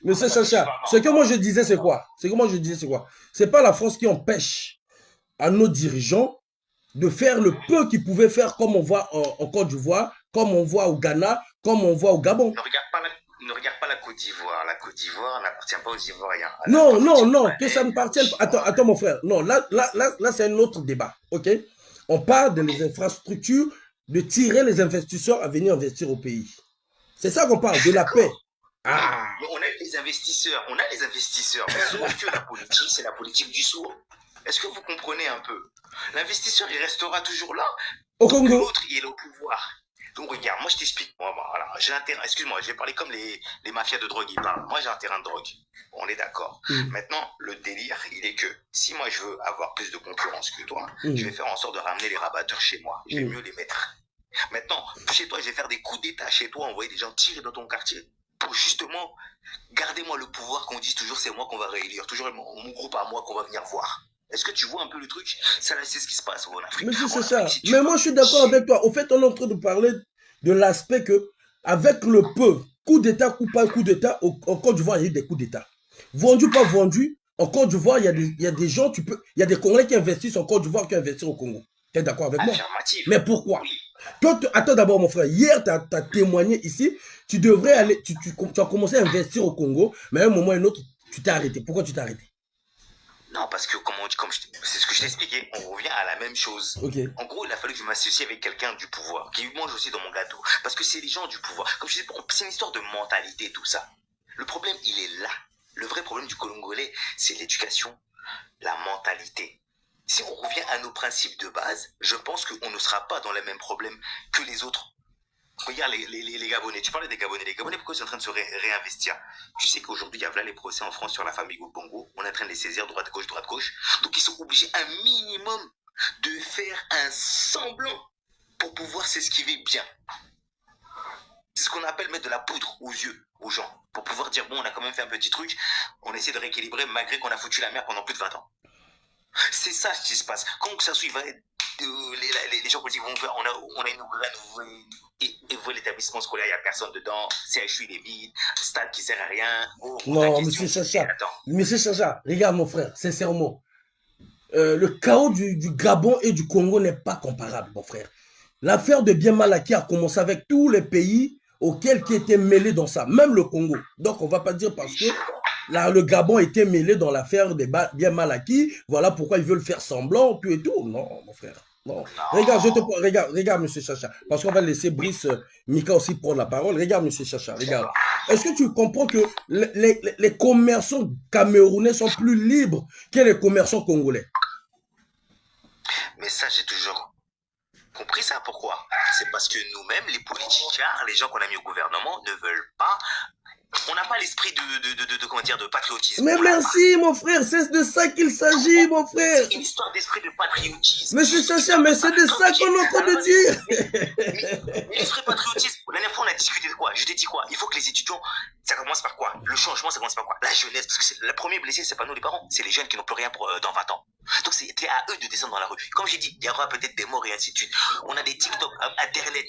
Monsieur Chacha, ce que moi je disais c'est quoi? C'est pas la France qui empêche à nos dirigeants de faire le peu qu'ils pouvaient faire, comme on voit en Côte d'Ivoire, comme on voit au Ghana, comme on voit au Gabon.
Ne regarde pas la Côte d'Ivoire. La Côte d'Ivoire n'appartient pas aux Ivoiriens.
Non, que ça ne appartienne pas. Attends, mon frère. Non, là c'est un autre débat, ok? On parle des infrastructures, de tirer les investisseurs à venir investir au pays. C'est ça qu'on parle, de la paix.
Ah. Mais on a les investisseurs, mais sauf que la politique, c'est la politique du sourd. Est-ce que vous comprenez un peu? L'investisseur, il restera toujours là.
Au Congo.
L'autre, il est au pouvoir. Donc regarde, moi je t'explique. Moi, voilà, j'ai un terrain, excuse-moi, je vais parler comme les mafias de drogue, ils parlent. Moi j'ai un terrain de drogue. On est d'accord. Maintenant, le délire, il est que si moi je veux avoir plus de concurrence que toi, je vais faire en sorte de ramener les rabatteurs chez moi. Je vais mieux les mettre. Maintenant, chez toi, je vais faire des coups d'état chez toi, envoyer des gens tirer dans ton quartier pour justement garder moi le pouvoir, qu'on dise toujours c'est moi qu'on va réélire, toujours mon groupe à moi qu'on va venir voir. Est-ce que tu vois un peu le truc? Ça, c'est ce qui se passe en Afrique.
Mais c'est ça. Si mais moi, je suis d'accord avec toi. Au fait, on est en train de parler de l'aspect que, avec le peu, coup d'État, coup pas coup d'État, en Côte d'Ivoire, il y a eu des coups d'État. Vendu, pas vendu, en Côte d'Ivoire, il y a des gens, il y a des Congolais qui investissent en Côte d'Ivoire qui investissent au Congo. Tu es d'accord avec moi? Mais pourquoi? Oui. Toi, attends d'abord, mon frère. Hier, tu as témoigné ici. Tu devrais aller, tu as commencé à investir au Congo, mais à un moment ou un autre, tu t'es arrêté. Pourquoi tu t'es arrêté?
Non, parce que c'est ce que je t'ai expliqué, on revient à la même chose.
Okay.
En gros, il a fallu que je m'associe avec quelqu'un du pouvoir, qui mange aussi dans mon gâteau. Parce que c'est les gens du pouvoir. Comme je dis, c'est une histoire de mentalité, tout ça. Le problème, il est là. Le vrai problème du Congolais, c'est l'éducation, la mentalité. Si on revient à nos principes de base, je pense qu'on ne sera pas dans les mêmes problèmes que les autres. Regarde les Gabonais, tu parlais des Gabonais. Les Gabonais, pourquoi ils sont en train de se réinvestir? Tu sais qu'aujourd'hui, il y a là les procès en France sur la famille Bongo. On est en train de les saisir droite-gauche, droite-gauche. Donc, ils sont obligés un minimum de faire un semblant pour pouvoir s'esquiver bien. C'est ce qu'on appelle mettre de la poudre aux yeux, aux gens. Pour pouvoir dire, bon, on a quand même fait un petit truc. On essaie de rééquilibrer malgré qu'on a foutu la merde pendant plus de 20 ans. C'est ça ce qui se passe. Quand ça suit, les gens politiques vont faire, on a une nouvel établissement scolaire, il n'y a personne dedans, CHU il est vide, stade qui sert à rien. Oh,
non, monsieur Chacha, monsieur Chacha, regarde mon frère, sincèrement, le chaos du Gabon et du Congo n'est pas comparable, mon frère. L'affaire de Bien Malaki a commencé avec tous les pays auxquels qui étaient mêlés dans ça, même le Congo. Donc on ne va pas dire parce que là, le Gabon était mêlé dans l'affaire de Bien Malaki, voilà pourquoi ils veulent faire semblant, tout et tout. Non, mon frère. Non. Regarde, monsieur Chacha, parce qu'on va laisser Brice Mika aussi prendre la parole. Regarde, monsieur Chacha, regarde. Est-ce que tu comprends que les commerçants camerounais sont plus libres que les commerçants congolais?
Mais ça, j'ai toujours compris ça. Pourquoi? C'est parce que nous-mêmes, les politiciens, les gens qu'on a mis au gouvernement, ne veulent pas. On n'a pas l'esprit comment dire, de patriotisme.
Mais merci, mon frère, c'est de ça qu'il s'agit, mon frère.
C'est une histoire d'esprit de patriotisme.
Monsieur Chacha, mais c'est de ça qu'on est en train de dire.
Mais l'esprit de patriotisme, la dernière fois, on a discuté de quoi? Je t'ai dit quoi? Il faut que les étudiants, ça commence par quoi? Le changement, ça commence par quoi? La jeunesse, parce que le premier blessé, c'est pas nous les parents, c'est les jeunes qui n'ont plus rien pour, dans 20 ans. Donc c'était à eux de descendre dans la rue. Comme j'ai dit, il y aura peut-être des morts et ainsi de suite. On a des TikTok, Internet,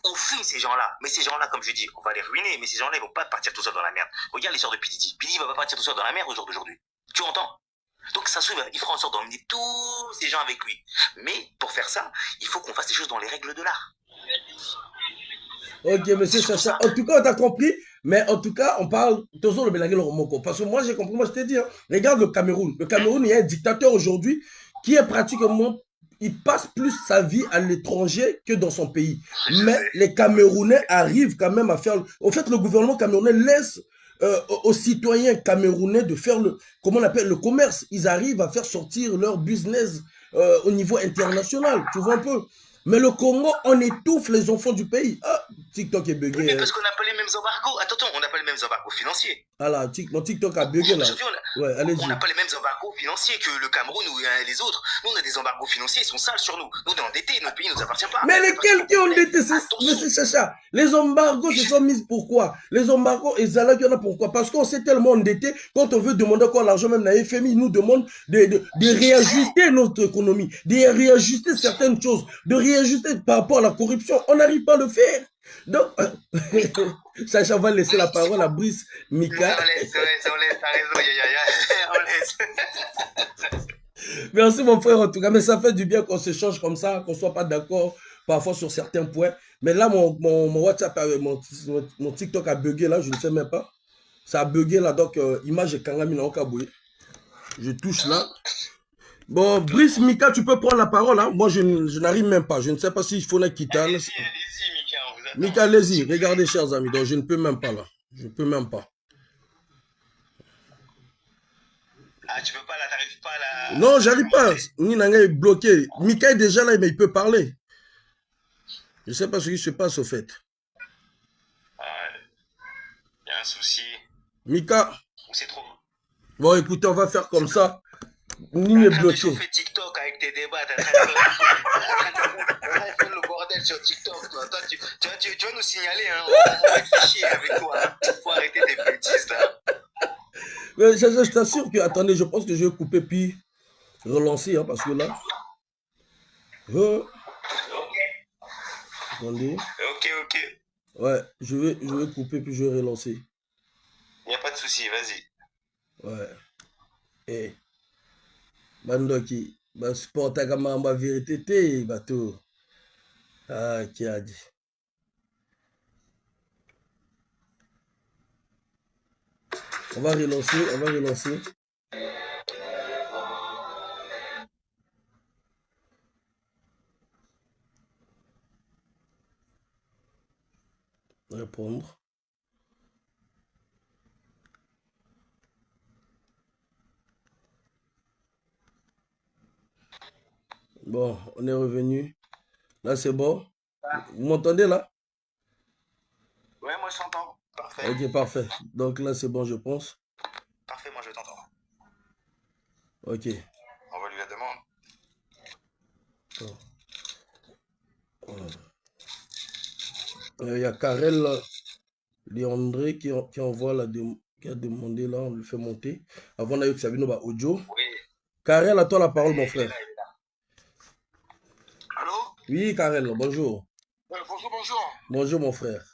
on fume ces gens-là. Mais ces gens-là, comme je dis, on va les ruiner. Mais ces gens-là, ils vont pas partir tout seuls dans la merde. Regarde l'histoire de Pididi. Pididi va pas partir tout seul dans la merde au jour d'aujourd'hui. Tu entends? Donc ça se trouve, il fera en sorte d'emmener tous ces gens avec lui. Mais pour faire ça, il faut qu'on fasse les choses dans les règles de l'art.
Ok, monsieur Chacha. En tout cas, on t'a compris. Mais en tout cas, on parle toujours de Belagé Loromoko. Parce que moi, j'ai compris. Moi, je t'ai dit, hein, regarde le Cameroun. Le Cameroun, il y a un dictateur aujourd'hui qui est pratiquement, il passe plus sa vie à l'étranger que dans son pays. Mais les Camerounais arrivent quand même à faire... Au fait, le gouvernement camerounais laisse aux citoyens camerounais de faire comment on appelle, le commerce. Ils arrivent à faire sortir leur business au niveau international. Tu vois un peu? Mais le Congo, on étouffe les enfants du pays. Ah, TikTok est bugué.
Mais parce qu'on n'a pas les mêmes embargos. Attends, on n'a pas les mêmes embargos financiers.
Ah là, mon TikTok a bugué là.
Ouais, on n'a pas les mêmes embargos financiers que le Cameroun ou les autres. Nous, on a des embargos financiers, ils sont sales sur nous. Nous, on est endettés, notre pays ne nous appartient pas.
Mais lesquels qui ont endettés? Monsieur Chacha, les embargos se sont mis pourquoi? Les embargos, ils allaient y en a pourquoi? Parce qu'on s'est tellement endetté, quand on veut demander encore l'argent, même la FMI nous demande de réajuster notre économie, de réajuster certaines choses, de réajuster par rapport à la corruption. On n'arrive pas à le faire. Donc, Chacha va laisser la parole à Brice Mika.
On laisse, t'as raison, on laisse.
Merci mon frère en tout cas, mais ça fait du bien qu'on se change comme ça, qu'on soit pas d'accord parfois sur certains points. Mais là, mon WhatsApp, mon TikTok a bugué là, je ne sais même pas. Ça a bugué là, donc image est Kangami na Okaboué. Je touche là. Bon, Brice Mika, tu peux prendre la parole. Hein? Moi, je n'arrive même pas. Je ne sais pas s'il faut la quitter.
Allez-y, Mika, on vous attend.
Mika, allez-y. Regardez, chers amis. Donc, je ne peux même pas là. Je ne peux même pas.
Ah, tu peux pas là, t'arrives pas là.
Non, j'arrive pas. Ninanga est bloqué. Mika est déjà là, mais il peut parler. Je sais pas ce qui se passe au fait.
Il y a un souci.
Mika,
Ou c'est trop.
bon écoutez, on va faire comme ça. Nini
T'es
est
en train de
bloqué.
chauffer TikTok avec tes débats. T'es en train de faire le bordel sur TikTok. Toi, tu vas nous signaler. Hein. On va te faire chier avec toi. Hein. Faut arrêter tes bêtises là.
Mais je t'assure que, attendez, je pense que je vais couper puis relancer, hein, parce que là. Attendez.
Ok.
Ouais, je vais couper puis je vais relancer.
Il n'y a pas de souci, vas-y.
Ouais. Eh. Bandoki. Bah, sport à ma vérité, te, bateau. Ah, qui a dit. On va relancer. Répondre. Bon, on est revenu. Là, c'est bon. Vous m'entendez là?
Ouais, moi je t'entends. Parfait.
Ok, parfait. Donc là, c'est bon, je pense.
Parfait, moi je t'entends.
Ok.
On va lui la demande.
Il y a Karel Léandré qui envoie qui a demandé là, on lui fait monter. Avant, on a eu que ça vient audio.
Oui.
Karel, à toi la parole, mon frère.
Il est là. Allô?
Oui, Karel, bonjour.
Bonjour.
Bonjour, mon frère.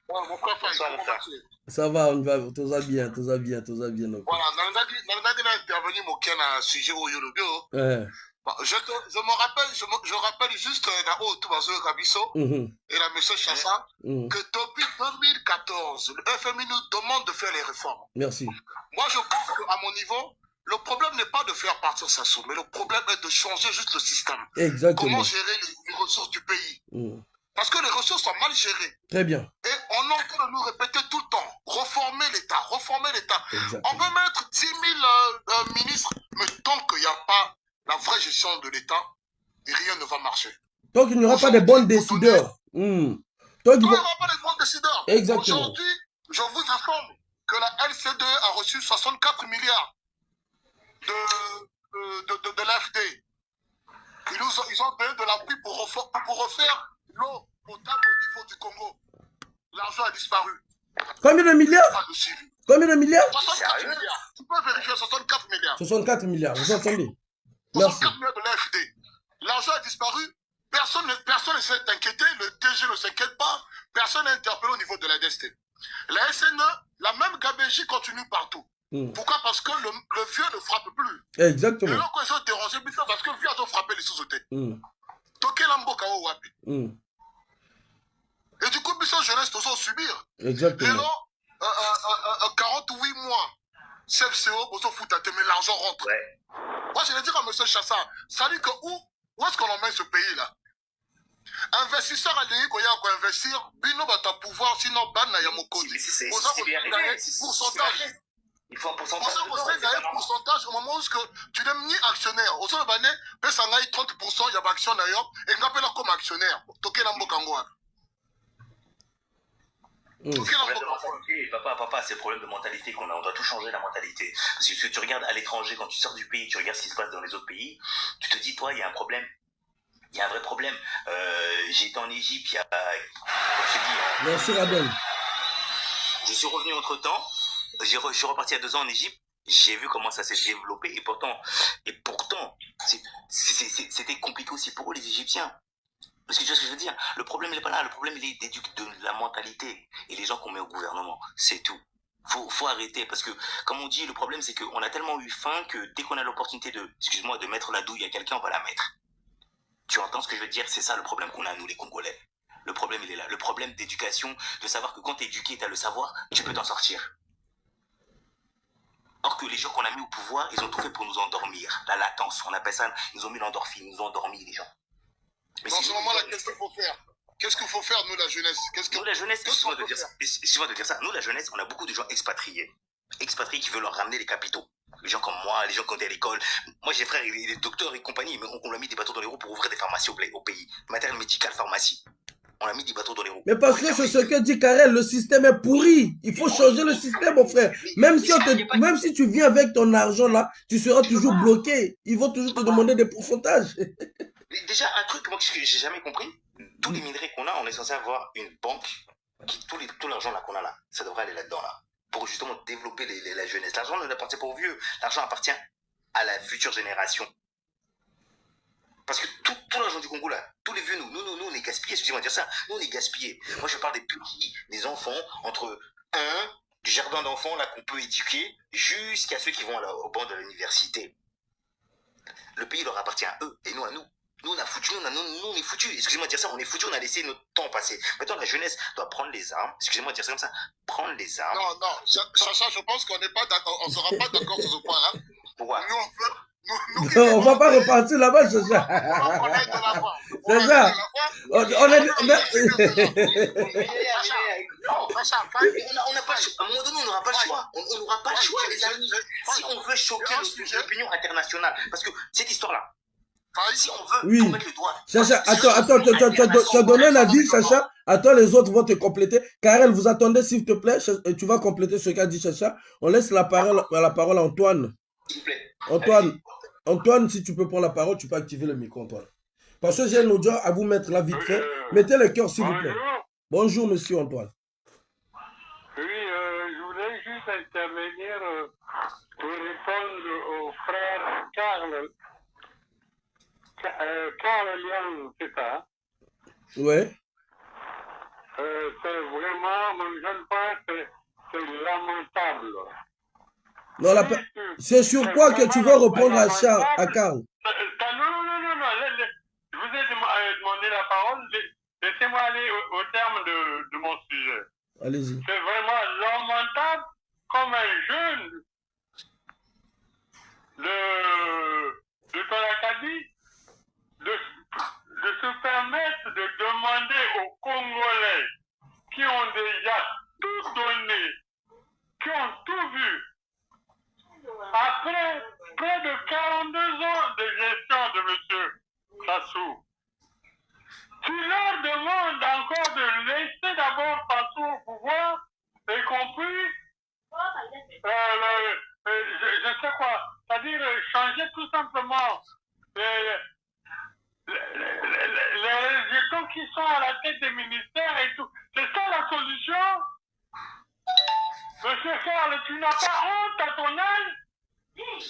Ouais, mon frère, bonsoir, mon frère.
Ça va, on va, tout va bien. Donc.
Voilà, nanga intervenu mokia na sujet oyo lobio. Je me rappelle juste na haut tout Kabiso et la monsieur Chassa que depuis 2014, le FMI nous demande de faire les réformes.
Merci.
Moi, je pense qu'à mon niveau, le problème n'est pas de faire partir Sassou, mais le problème est de changer juste le système.
Exactement.
Comment gérer les ressources du pays. Parce que les ressources sont mal gérées.
Très bien.
Et on est en train de nous répéter tout le temps, reformer l'État.
Exactement.
On peut mettre 10 000 ministres, mais tant qu'il n'y a pas la vraie gestion de l'État, rien ne va marcher.
Tant qu'il n'y aura pas de bons décideurs.
Tant qu'il n'y aura pas de bons décideurs.
Exactement.
Aujourd'hui, je vous informe que la LCDE a reçu 64 milliards de l'AFD. Ils ont donné de l'appui pour refaire l'eau potable au niveau du Congo. L'argent a disparu.
Combien de milliards?
Pas de suivi.
Combien de milliards?
64 milliards. Tu peux vérifier 64 milliards.
64 milliards, vous entendez?
64 milliards de l'AFD. L'argent a disparu. Personne ne s'est inquiété. Le DG ne s'inquiète pas. Personne n'est interpellé au niveau de la DST. La SNE, la même gabégie continue partout. Pourquoi? Parce que le vieux ne frappe plus.
Exactement.
Et là, quand ils sont dérangés, parce que le vieux a frappé les sous-sautés. Toké Lamboka au Wapi. Et du coup, Bissot jeunesse, tous subir.
Exactement.
Et là, 48 mois, CFCO, vous fout à mais l'argent rentre. Ouais. Moi, je vais dire à M. Chassa, ça dit que où est-ce qu'on emmène ce pays-là? Investisseur à l'État, il y a quoi investir, Bino va ta pouvoir, sinon, ban na yamoko. C'est pourcentage. Il faut un pourcentage. Il y a un pourcentage au moment où tu n'es ni actionnaire. Au sein de l'année, il y a 30%, il y a action d'ailleurs, et il y a comme actionnaire. Toké Lambokangoa. Papa, c'est le problème de mentalité qu'on a. On doit tout changer, la mentalité. Parce que tu regardes à l'étranger, quand tu sors du pays, tu regardes ce qui se passe dans les autres pays, tu te dis, toi, il y a un problème. Il y a un vrai problème. J'ai été en Égypte, il y a...
Merci, Rabel.
Je suis revenu entre-temps. Je suis reparti il y a 2 ans en Égypte. J'ai vu comment ça s'est développé. Et pourtant, c'était compliqué aussi pour eux, les Égyptiens. Parce que tu vois ce que je veux dire? Le problème, il n'est pas là. Le problème, il est de la mentalité. Et les gens qu'on met au gouvernement. C'est tout. Faut arrêter. Parce que, comme on dit, le problème, c'est qu'on a tellement eu faim que dès qu'on a l'opportunité de mettre la douille à quelqu'un, on va la mettre. Tu entends ce que je veux dire? C'est ça le problème qu'on a, nous, les Congolais. Le problème, il est là. Le problème d'éducation, de savoir que quand tu es éduqué, tu as le savoir, tu peux t'en sortir. Or que les gens qu'on a mis au pouvoir, ils ont tout fait pour nous endormir. La latence, on appelle ça, ils nous ont mis l'endorphine, ils nous ont endormis, les gens. Mais dans ce moment-là, qu'est-ce qu'il faut faire? Qu'est-ce qu'il faut faire, nous, la jeunesse? Nous, la jeunesse, excuse-moi de dire ça. Nous, la jeunesse, on a beaucoup de gens expatriés. Expatriés qui veulent leur ramener les capitaux. Les gens comme moi, les gens qui ont été à l'école. Moi, j'ai frère, il est docteur et compagnie, mais on lui a mis des bateaux dans les roues pour ouvrir des pharmacies au pays. Matériel médical, pharmacie. On a mis des bateaux dans les roues.
Mais parce que c'est ce que dit Karel, le système est pourri. Il faut changer le système, mon frère. Même si tu viens avec ton argent là, tu seras toujours bloqué. Ils vont toujours te demander des pourcentages.
Déjà, un truc moi, que j'ai jamais compris, tous les minerais qu'on a, on est censé avoir une banque qui, tout l'argent là qu'on a là, ça devrait aller là-dedans là, pour justement développer la jeunesse. L'argent ne appartient pas aux vieux, l'argent appartient à la future génération. Parce que tout l'argent du Congo là, tous les vieux, nous on est gaspillés, excusez-moi de dire ça, nous on est gaspillés. Moi je parle des petits, des enfants, entre du jardin d'enfants là qu'on peut éduquer, jusqu'à ceux qui vont au banc de l'université. Le pays leur appartient à eux et nous à nous. Nous, on a foutu, nous, on est foutu. Excusez-moi de dire ça, on est foutu, on a laissé notre temps passer. Maintenant, la jeunesse doit prendre les armes. Excusez-moi de dire ça comme ça. Prendre les armes.
Non, Chacha, je pense qu'on n'est pas d'accord, on sera pas d'accord sur ce point-là.
Pourquoi?
Nous, on va pas repartir là-bas, Chacha. C'est ça. On est...
À un moment donné, on n'aura pas le choix. On n'aura pas le choix, les amis. Si on veut choquer l'opinion internationale. Parce que cette histoire-là, si on veut
oui.
mettre le doigt.
Chacha, attends, tu as donné un avis, Chacha. Attends, les autres vont te compléter. Karel, vous attendez, s'il te plaît. Tu vas compléter ce qu'a dit Chacha. On laisse la parole à Antoine.
S'il vous plaît.
Antoine, si tu peux prendre la parole, tu peux activer le micro, Antoine. Parce que j'ai un audio à vous mettre là vite fait. Mettez le cœur, s'il vous plaît. Bonjour, monsieur Antoine.
Oui, je voulais juste intervenir pour répondre au frère Karl. Karl Liang, c'est ça?
Ouais.
C'est vraiment, je ne pense que c'est lamentable.
Non, c'est sur quoi que tu veux répondre à Karl?
Non. Je vous ai demandé la parole. Laissez-moi aller au terme de mon sujet.
Allez-y.
C'est vraiment lamentable comme un jeune de Conakry de se permettre de demander aux Congolais qui ont déjà tout donné, qui ont tout vu, après près de 42 ans de gestion de M. Sassou, tu leur demandes encore de laisser d'abord Sassou au pouvoir, y compris, je sais quoi, c'est-à-dire changer tout simplement les gestions qui sont à la tête des ministères et tout. C'est ça la solution? Monsieur Karl, tu n'as pas honte à ton âge?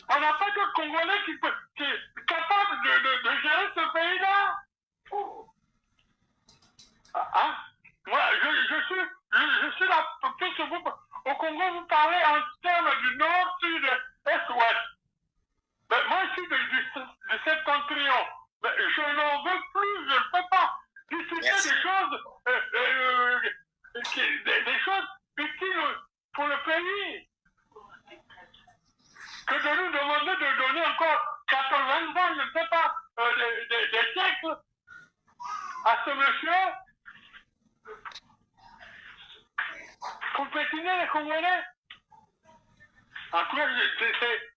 On n'a pas de Congolais qui est capable de gérer ce pays-là? Moi, je suis là plus vous. Au Congo, vous parlez en termes du nord, sud, est, ouest. Mais moi, je suis du septentrion. Mais je n'en veux plus, je ne peux pas discuter des choses utiles pour le pays. Que de nous demander de donner encore 80 ans, je ne sais pas, des siècles à ce monsieur pour pétiner les Congolais. En tout cas,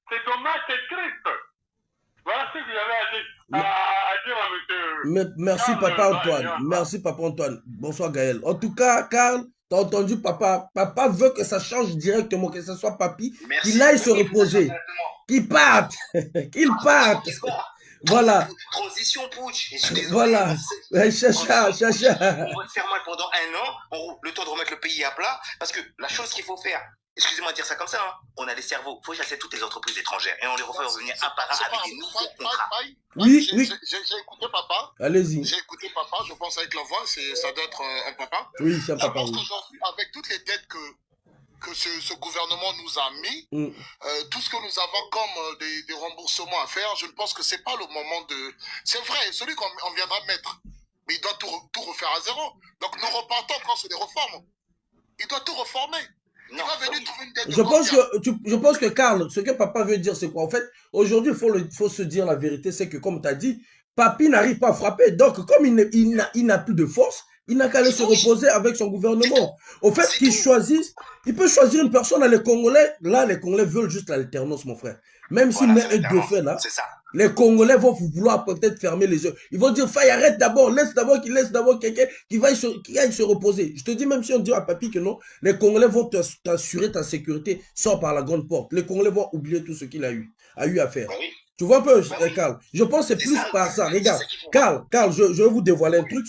c'est dommage, c'est triste. Voilà ce que j'avais à dire à monsieur.
Merci, Papa Antoine. Merci, Papa Antoine. Bonsoir, Gaël. En tout cas, Karl, t'as entendu, Papa. Papa veut que ça change directement, que ce soit Papi, qu'il aille se reposer. Qu'il parte. Qu'il parte. Voilà.
Transition putsch.
Voilà. Chacha.
On va te faire mal pendant 1 an, le temps de remettre le pays à plat, parce que la chose qu'il faut faire, excusez-moi de dire ça comme ça, hein, on a des cerveaux, il faut chasser toutes les entreprises étrangères et on les refait revenir un par un avec des nouveaux contrats.
Oui.
J'ai écouté Papa.
Allez-y.
J'ai écouté Papa, je pense avec la voix, ça doit être un papa.
Oui, c'est un papa.
Je pense qu'aujourd'hui, avec toutes les dettes que ce gouvernement nous a mis, tout ce que nous avons comme des remboursements à faire, je ne pense que c'est pas le moment de... C'est vrai, celui qu'on viendra mettre, mais il doit tout refaire à zéro. Donc nous repartons encore sur des réformes. Il doit tout reformer. Il va venir trouver une dette de
je pense que Karl, ce que Papa veut dire, c'est quoi? En fait, aujourd'hui, il faut se dire la vérité, c'est que comme tu as dit, Papi n'arrive pas à frapper. Donc, comme il n'a plus de force, Il n'a qu'à aller se reposer avec son gouvernement. Au fait qu'il choisisse, il peut choisir une personne. Les Congolais, là, les Congolais veulent juste l'alternance, mon frère. Même si
Voilà,
met deux faits là,
ça.
les Congolais vont vouloir peut-être fermer les yeux. Ils vont dire, Faye, arrête d'abord, laisse d'abord quelqu'un qui aille se reposer. Je te dis, même si on dit à Papi que non, les Congolais vont t'assurer ta sécurité, sort par la grande porte. Les Congolais vont oublier tout ce qu'il a eu à faire.
Oui.
Tu vois un peu, Karl? Je pense que c'est plus par ça. Regarde, Karl, je vais vous dévoiler un truc.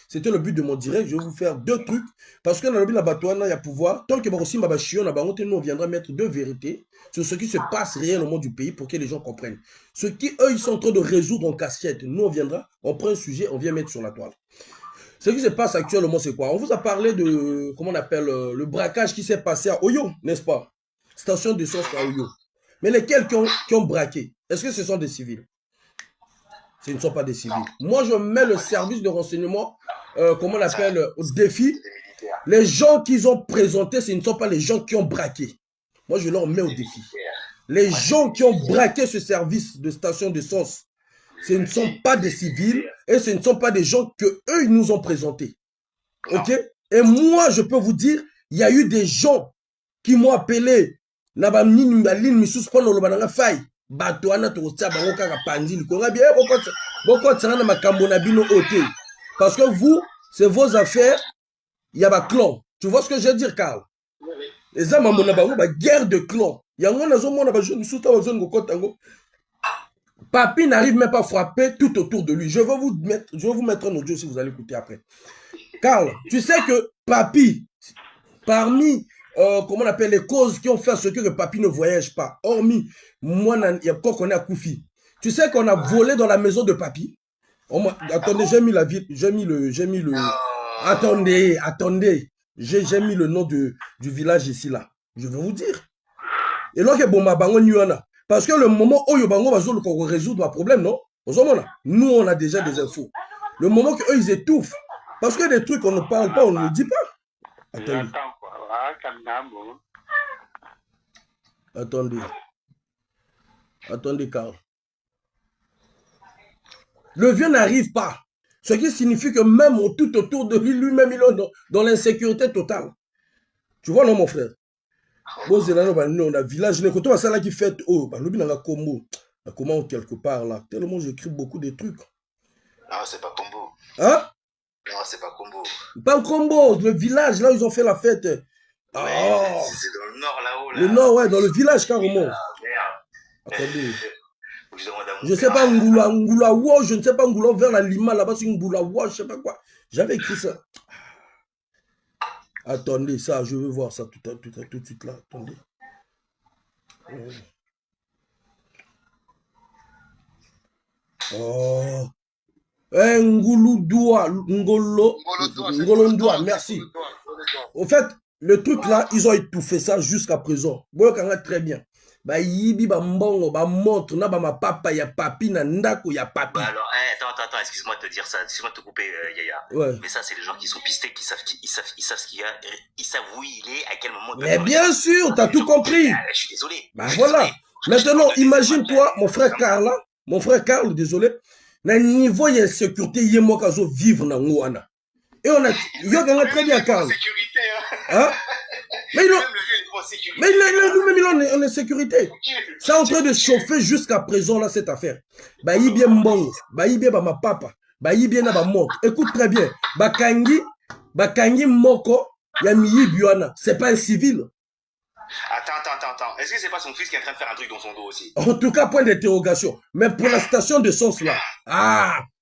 C'était le but de mon direct. Je vais vous faire deux trucs. Parce que dans le but de la Batouana, il y a pouvoir. Tant que Barossi Mabachio, nous on viendra mettre deux vérités sur ce qui se passe réellement du pays pour que les gens comprennent. Ce qui, eux, ils sont en train de résoudre en casse-tête. Nous, on viendra, on prend un sujet, on vient mettre sur la toile. Ce qui se passe actuellement, c'est quoi? On vous a parlé de, comment on appelle, le braquage qui s'est passé à Oyo, n'est-ce pas? Station d'essence à Oyo. Mais lesquels qui ont braqué, est-ce que ce sont des civils? Ce ne sont pas des civils. Moi, je mets le service de renseignement, comment on appelle, au défi. Les gens qu'ils ont présentés, ce ne sont pas les gens qui ont braqué. Moi, je leur mets au défi. Les gens qui ont braqué ce service de station d'essence, ce ne sont pas des civils et ce ne sont pas des gens que eux ils nous ont présentés. Ok? Et moi, je peux vous dire, il y a eu des gens qui m'ont appelé. Parce que vous, c'est vos affaires, il y a un clan. Tu vois ce que je veux dire, Karl? Les hommes ont une guerre de clans. Papi n'arrive même pas à frapper tout autour de lui. Je vais vous mettre un audio si vous allez écouter après. Karl, tu sais que Papi, parmi comment on appelle les causes qui ont fait ce que Papi ne voyage pas, hormis moi, il y a quoi qu'on est à Koufi. Tu sais qu'on a volé dans la maison de Papi. Attendez, j'ai mis le. Attendez. J'ai mis le nom du village ici là. Je vais vous dire. Et là, parce que le moment où Yobango va résoudre un problème, non? Nous, on a déjà des infos. Le moment qu'eux, ils étouffent. Parce que des trucs qu'on ne parle pas, on ne le dit pas. Attendez, Karl. Le vieux n'arrive pas. Ce qui signifie que même tout autour de lui-même, il est dans l'insécurité totale. Tu vois, non, mon frère? Bon, c'est là, on a village, on a ça qui fait, oh, comment quelque part là. Tellement j'écris beaucoup de trucs.
Non, c'est pas Combo.
Hein?
Non, c'est pas Combo.
Pas Combo, le village là, ils ont fait la fête.
Ouais, c'est dans le nord là-haut. Là.
Le nord, ouais, dans le village carrément. Attendez. Je ne sais pas Ngoulawa, je ne sais pas Ngoulawa vers la Lima là-bas, c'est Ngoulawa, je ne sais pas quoi. J'avais écrit ça. Attendez, ça, je veux voir ça tout de suite là. Attendez. Oh. Ngolondoua, merci. Au fait, le truc là, ils ont étouffé ça jusqu'à présent. Très bien. Ba yibi ba mbongo ba montre na ba ma papa ya papi na ndako ya papi.
Bah alors attends, excuse-moi de te dire ça, excuse-moi de te couper Yaya.
Ouais.
Mais ça c'est les gens qui sont pistés, qui savent ce qu'il y a, ils savent où il est, à quel moment.
Mais bien sûr, t'as tout compris.
Je suis désolé.
Bah voilà. Maintenant, imagine-toi, mon frère Karl, désolé, na niveau de sécurité yemo kazo vivre na ngwana. Et on a yo très bien Karl.
Sécurité
hein. Mais lui-même, il est en sécurité. C'est en train de chauffer jusqu'à présent, là, cette affaire. Bah, il bien mbongo. Bah, il bien ma papa. Bah, il bien ma montre. Écoute très bien. Bah, Kangi Moko, Yamiyi Buana. C'est pas un civil.
Attends. Est-ce que c'est pas son fils qui est en train de faire un truc dans son dos aussi?
En tout cas, point d'interrogation. Mais pour la station de sens, là.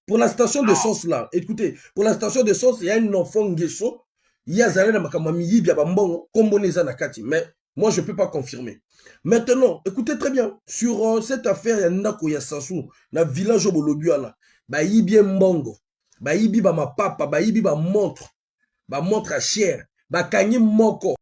Pour la station de sens, là. Écoutez, pour la station de sens, il y a un enfant Nguesso. Mais moi, je ne peux pas confirmer. Maintenant, écoutez très bien. Sur cette affaire, il y a Nako Yassasou, dans le village de Bolobuana. Bah, il y a mbongo. Bah, il y a ma papa. Bah, il y a montre. Bah, montre à chair. Bah, Kangi Moko.